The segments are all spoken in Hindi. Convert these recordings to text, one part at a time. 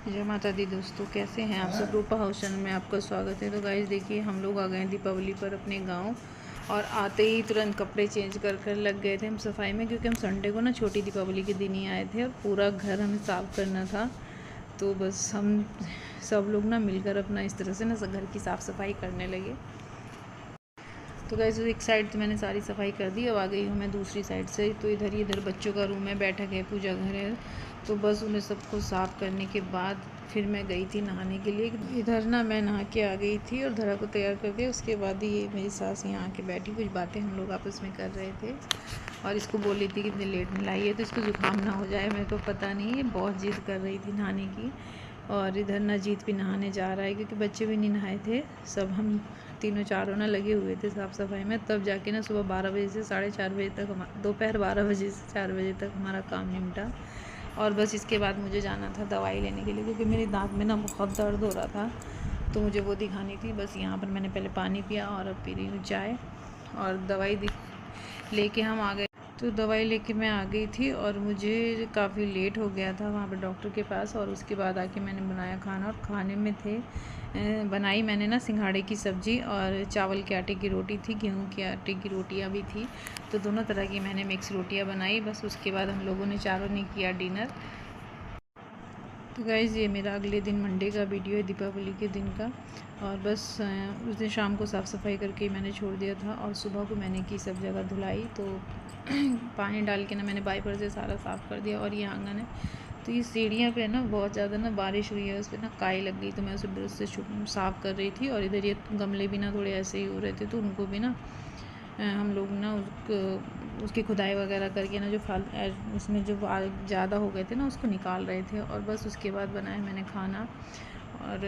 जय माता दी दोस्तों, कैसे हैं आप सब। रूपा हाउस चैनल में आपका स्वागत है। तो गाइस देखिए, हम लोग आ गए हैं दीपावली पर अपने गांव और आते ही तुरंत कपड़े चेंज कर लग गए थे हम सफाई में, क्योंकि हम संडे को ना छोटी दीपावली के दिन ही आए थे और पूरा घर हमें साफ़ करना था। तो बस हम सब लोग ना मिलकर अपना इस तरह से ना घर की साफ़ सफाई करने लगे। तो गाइस एक साइड तो मैंने सारी सफाई कर दी, अब आ गई हूँ मैं दूसरी साइड से। तो इधर बच्चों का रूम है, बैठक है, पूजा घर है। तो बस उन्हें सबको साफ़ करने के बाद फिर मैं गई थी नहाने के लिए। इधर ना मैं नहा के आ गई थी और धरा को तैयार कर दिया। उसके बाद ही मेरी सास यहाँ आके बैठी, कुछ बातें हम लोग आपस में कर रहे थे और इसको बोल रही थी कि इतनी लेट में लाई है तो इसको जुकाम ना हो जाए। मेरे को पता नहीं, ये बहुत जिद कर रही थी नहाने की। और इधर नजीत भी नहाने जा रहा है, क्योंकि बच्चे भी नहीं नहाए थे। सब हम तीनों चारों ना लगे हुए थे साफ़ सफाई में, तब जाके ना सुबह 12 बजे से 4:30 बजे तक दोपहर 12 बजे से 4 बजे तक हमारा काम निपटा। और बस इसके बाद मुझे जाना था दवाई लेने के लिए, क्योंकि मेरी दाँत में ना बहुत दर्द हो रहा था, तो मुझे वो दिखानी थी। बस यहाँ पर मैंने पहले पानी पिया और अब पी रही हूँ चाय। और दवाई लेके हम आ गए। तो दवाई लेके मैं आ गई थी और मुझे काफ़ी लेट हो गया था वहाँ पर डॉक्टर के पास। और उसके बाद आके मैंने बनाया खाना, और खाने में बनाई मैंने ना सिंघाड़े की सब्ज़ी और चावल के आटे की रोटी थी, गेहूं के आटे की रोटियां भी थी। तो दोनों तरह की मैंने मिक्स रोटियां बनाई। बस उसके बाद हम लोगों ने चारों ने किया डिनर। तो गाइज़ ये मेरा अगले दिन मंडे का वीडियो है, दीपावली के दिन का। और बस उस दिन शाम को साफ़ सफाई करके मैंने छोड़ दिया था और सुबह को मैंने की सब जगह धुलाई। तो पानी डाल के ना मैंने वाइपर से सारा साफ़ कर दिया। और ये आंगन है, तो ये सीढ़ियाँ पे ना बहुत ज़्यादा ना बारिश हुई है, उस पर ना काई लग गई, तो मैं उसे ब्रश से साफ़ कर रही थी। और इधर ये गमले भी ना थोड़े ऐसे ही हो रहे थे, तो उनको भी ना हम लोग ना उसकी खुदाई वगैरह करके ना जो उसमें जो ज़्यादा हो गए थे ना उसको निकाल रहे थे। और बस उसके बाद बनाया मैंने खाना। और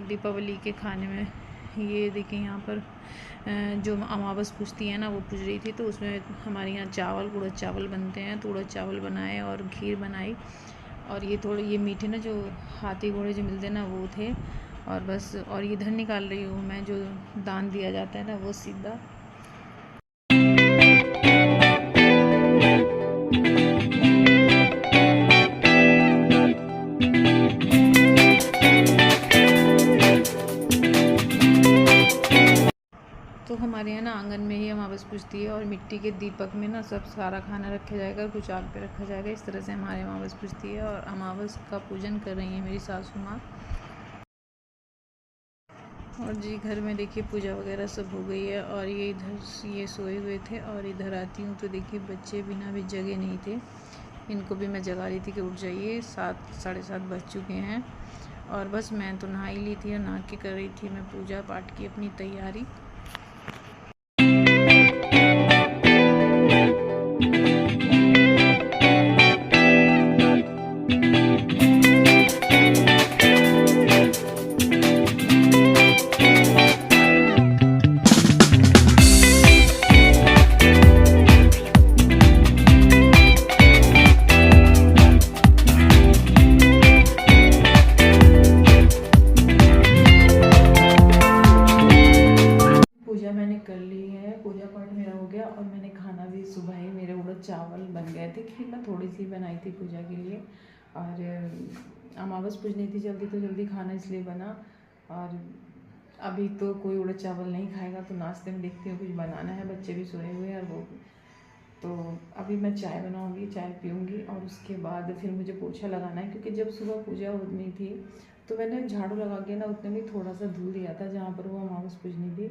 दीपावली के खाने में ये देखिए, यहाँ पर जो अमावस पूजती है ना वो पूज रही थी, तो उसमें हमारे यहाँ उड़द चावल बनते हैं, तो उड़द चावल बनाए और खीर बनाई। और ये थोड़े ये मीठे ना जो हाथी घोड़े जो मिलते हैं ना वो थे। और बस और इधर निकाल रही हूँ मैं जो दान दिया जाता है ना वो सीधा। तो हमारे यहाँ ना आंगन में ही अमावस पूजती है और मिट्टी के दीपक में ना सब सारा खाना रखा जाएगा और कुछ आग पे रखा जाएगा। इस तरह से हमारे अमावस पूजती है और अमावस का पूजन कर रही है मेरी सासू माँ। और जी घर में देखिए पूजा वगैरह सब हो गई है। और ये इधर ये सोए हुए थे और इधर आती हूँ तो देखिए बच्चे बिना भी जगे नहीं थे, इनको भी मैं जगा रही थी कि उठ जाइए, 7 साढ़े 7 बज चुके हैं। और बस मैं तो नहा ही ली थी और नहा के कर रही थी मैं पूजा पाठ की अपनी तैयारी। पूजा मैंने कर ली है, पूजा पाठ मेरा हो गया और मैंने खाना भी सुबह ही मेरे उड़द चावल बन गए थे। खीर मैं थोड़ी सी बनाई थी पूजा के लिए, और अमावस पूजनी थी जल्दी, तो जल्दी खाना इसलिए बना। और अभी तो कोई उड़द चावल नहीं खाएगा, तो नाश्ते में देखती हूँ कुछ बनाना है, बच्चे भी सोए हुए हैं। और वो तो अभी मैं चाय बनाऊँगी, चाय पीऊँगी और उसके बाद फिर मुझे पोछा लगाना है, क्योंकि जब सुबह पूजा होनी थी तो मैंने झाड़ू लगा के ना उतने में थोड़ा सा धुल दिया था जहाँ पर वो अमावस पूजनी थी।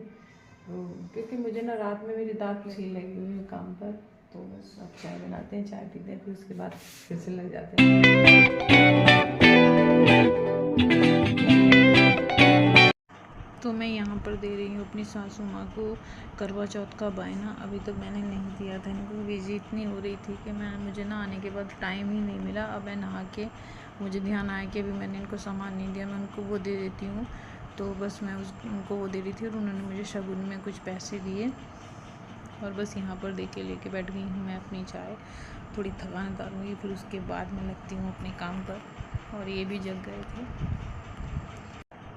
तो क्योंकि मुझे ना रात में मेरी दाँत में लगी हुई है काम पर, तो बस अब चाय बनाते हैं, चाय पीते हैं, फिर उसके बाद फिर से लग जाते हैं। तो मैं यहाँ पर दे रही हूँ अपनी सासू माँ को करवा चौथ का बायना। अभी तक मैंने नहीं दिया था इनको, बिजी इतनी हो रही थी कि मुझे ना आने के बाद टाइम ही नहीं मिला। अब मैं नहा के मुझे ध्यान आया कि अभी मैंने इनको सामान नहीं दिया, मैं उनको वो दे देती हूँ। तो बस मैं उनको वो दे रही थी और उन्होंने मुझे शगुन में कुछ पैसे दिए। और बस यहाँ पर दे के लेके बैठ गई हूँ मैं अपनी चाय। थोड़ी थकान उतारूँगी, फिर उसके बाद मैं लगती हूँ अपने काम पर। और ये भी जग गए थे,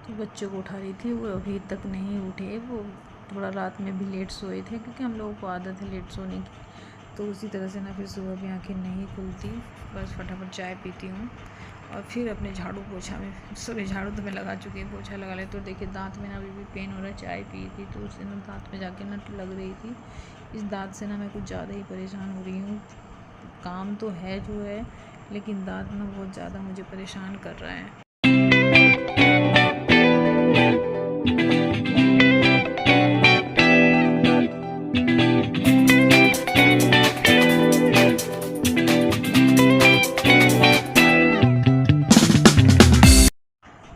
तो बच्चों को उठा रही थी, वो अभी तक नहीं उठे। वो थोड़ा रात में भी लेट सोए थे, क्योंकि हम लोगों को आदत है लेट सोने की। तो उसी तरह से ना फिर सुबह भी आँखें नहीं खुलती। बस फटाफट चाय पीती हूँ और फिर अपने झाड़ू पोछा में, सॉरी झाड़ू तो मैं लगा चुकी है, पोछा लगा ले। तो देखिए दांत में ना अभी भी पेन हो रहा है, चाय पी थी तो उससे ना दांत में जाके ना लग रही थी। इस दांत से ना मैं कुछ ज़्यादा ही परेशान हो रही हूँ। काम तो है जो है, लेकिन दांत ना बहुत ज़्यादा मुझे परेशान कर रहा है।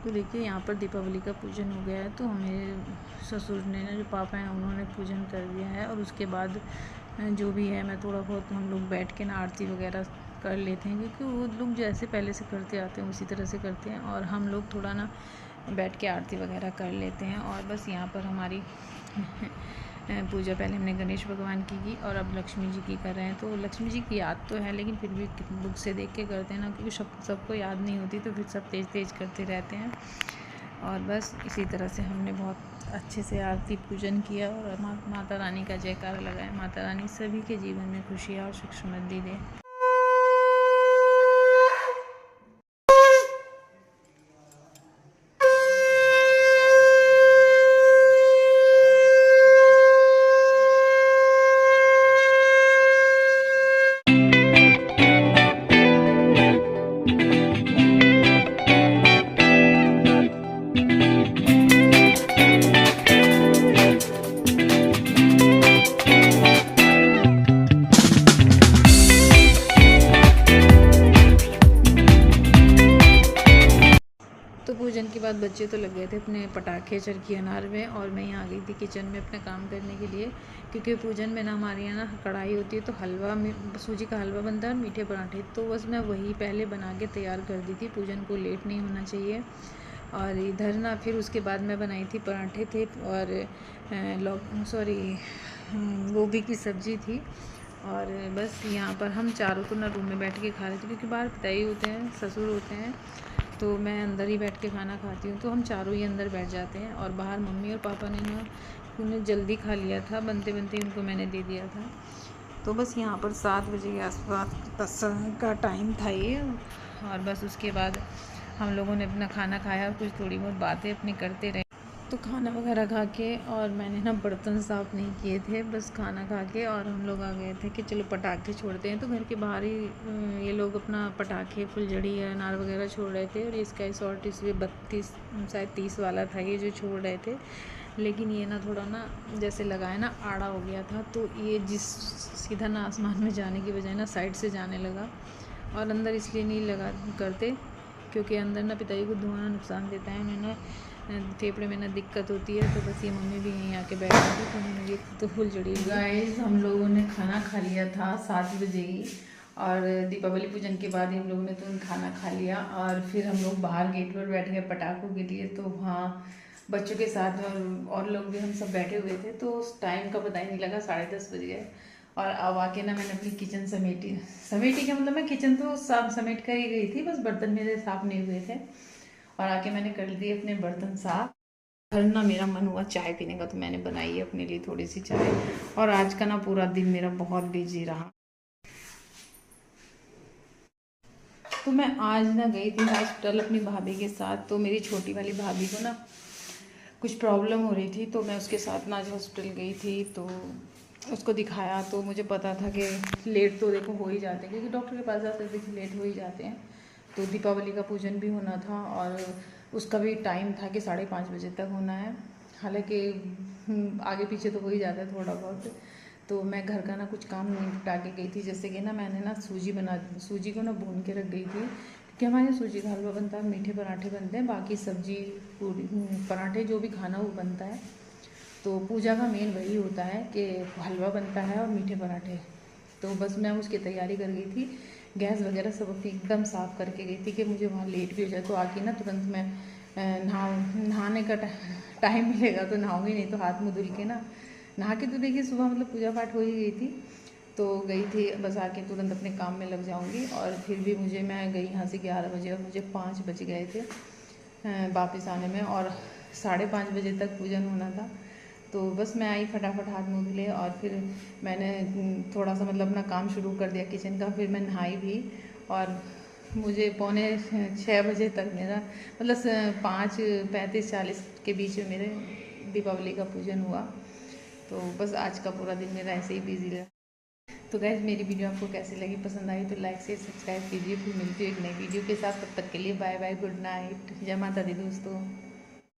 तो देखिए यहाँ पर दीपावली का पूजन हो गया है। तो हमें ससुर ने ना, जो पापा हैं, उन्होंने पूजन कर दिया है। और उसके बाद जो भी है मैं थोड़ा बहुत, हम लोग बैठ के ना आरती वगैरह कर लेते हैं, क्योंकि वो लोग जैसे पहले से करते आते हैं उसी तरह से करते हैं, और हम लोग थोड़ा ना बैठ के आरती वगैरह कर लेते हैं। और बस यहाँ पर हमारी पूजा पहले हमने गणेश भगवान की और अब लक्ष्मी जी की कर रहे हैं। तो लक्ष्मी जी की याद तो है, लेकिन फिर भी बुक से देख के करते हैं ना, क्योंकि सबको याद नहीं होती, तो फिर सब तेज़ तेज़ करते रहते हैं। और बस इसी तरह से हमने बहुत अच्छे से आरती पूजन किया और माता रानी का जयकारा लगाया। माता रानी सभी के जीवन में खुशियाँ और सुख समृद्धि दे। तो पूजन के बाद बच्चे तो लग गए थे अपने पटाखे, चरखी, अनार में, और मैं यहाँ आ गई थी किचन में अपने काम करने के लिए, क्योंकि पूजन में ना हमारे यहाँ ना कढ़ाई होती है, तो हलवा में सूजी का हलवा बनता है और मीठे पराठे। तो बस मैं वही पहले बना के तैयार कर दी थी, पूजन को लेट नहीं होना चाहिए। और इधर ना फिर उसके बाद मैं बनाई थी पराठे थे, और गोभी की सब्ज़ी थी। और बस यहाँ पर हम चारों तो ना रूम में बैठ के खा रहे थे, क्योंकि बाहर पिताई होते हैं, ससुर होते हैं, तो मैं अंदर ही बैठ के खाना खाती हूँ। तो हम चारों ही अंदर बैठ जाते हैं, और बाहर मम्मी और पापा ने ना उन्हें जल्दी खा लिया था, बनते बनते ही उनको मैंने दे दिया था। तो बस यहाँ पर 7 बजे के आसपास का टाइम था ये। और बस उसके बाद हम लोगों ने अपना खाना खाया और कुछ थोड़ी बहुत बातें अपनी करते रहे। तो खाना वगैरह खा के, और मैंने ना बर्तन साफ़ नहीं किए थे, बस खाना खा के और हम लोग आ गए थे कि चलो पटाखे छोड़ते हैं। तो घर के बाहर ही ये लोग अपना पटाखे, फुलझड़ी, अनार वगैरह छोड़ रहे थे। और इसका शॉर्ट इसलिए 32 शायद 30 वाला था ये जो छोड़ रहे थे, लेकिन ये ना थोड़ा ना जैसे लगाए ना आड़ा हो गया था, तो ये सीधा ना आसमान में जाने की बजाय ना साइड से जाने लगा। और अंदर इसलिए नहीं लगा करते, क्योंकि अंदर ना पिताजी को धुआं नुकसान देता है, उन्हें ना फेफड़े में ना दिक्कत होती है। तो बस ये मम्मी भी यहीं आके बैठ गई थी, तो उन्होंने ये तो फुलझड़ी। गाइस, हम लोगों ने खाना खा लिया था 7 बजे ही, और दीपावली पूजन के बाद हम लोगों ने तुरंत खाना खा लिया। और फिर हम लोग बाहर गेट पर बैठ गए पटाखों के लिए। तो वहाँ बच्चों के साथ और लोग भी हम सब बैठे हुए थे, तो उस टाइम का पता ही नहीं लगा, 10:30 बज गए। और अब आके ना मैंने अपनी किचन समेटी क्या मतलब, मैं किचन तो साफ समेट कर ही गई थी, बस बर्तन मेरे साफ़ नहीं हुए थे। और आके मैंने कर दिए अपने बर्तन साफ। फिर ना मेरा मन हुआ चाय पीने का, तो मैंने बनाई है अपने लिए थोड़ी सी चाय। और आज का ना पूरा दिन मेरा बहुत बिजी रहा। तो मैं आज ना गई थी हॉस्पिटल अपनी भाभी के साथ। तो मेरी छोटी वाली भाभी को ना कुछ प्रॉब्लम हो रही थी, तो मैं उसके साथ ना आज हॉस्पिटल गई थी। तो उसको दिखाया, तो मुझे पता था कि लेट तो देखो हो ही जाते हैं, क्योंकि डॉक्टर के पास जाते देखिए लेट हो ही जाते हैं। तो दीपावली का पूजन भी होना था, और उसका भी टाइम था कि 5:30 बजे तक होना है। हालांकि आगे पीछे तो हो ही जाता है थोड़ा बहुत। तो मैं घर का ना कुछ काम निपटा के गई थी, जैसे कि ना मैंने ना सूजी को ना भून के रख गई थी, क्योंकि हमारे यहाँ सूजी का हलवा बनता है, मीठे पराठे बनते हैं, बाकी सब्जी, पूरी, पराठे, जो भी खाना वो बनता है। तो पूजा का मेन वही होता है कि हलवा बनता है और मीठे पराठे। तो बस मैं उसकी तैयारी कर गई थी, गैस वगैरह सब एकदम साफ़ करके गई थी कि मुझे वहाँ लेट भी हो जाए। तो आके ना तुरंत मैं नहाने का टाइम मिलेगा तो नहाऊंगी, नहीं तो हाथ मुँह धुल के ना नहा के, तो देखिए सुबह मतलब पूजा पाठ हो ही गई थी। तो गई थी, बस आके तुरंत अपने काम में लग जाऊंगी। और फिर भी मैं गई यहाँ से 11 बजे, और मुझे 5 बज गए थे वापस आने में, और 5:30 बजे तक पूजन होना था। तो बस मैं आई, फटाफट हाथ मुँह धुले, और फिर मैंने थोड़ा सा मतलब अपना काम शुरू कर दिया किचन का। फिर मैं नहाई भी, और मुझे 5:45 तक मेरा मतलब 5:35-40 के बीच में मेरे दीपावली का पूजन हुआ। तो बस आज का पूरा दिन मेरा ऐसे ही बिजी रहा। तो गाइस मेरी वीडियो आपको कैसी लगी, पसंद आई तो लाइक से सब्सक्राइब कीजिए। फिर मिलती है एक नई वीडियो के साथ, तब तक के लिए बाय बाय, गुड नाइट, जय माता दी दोस्तों।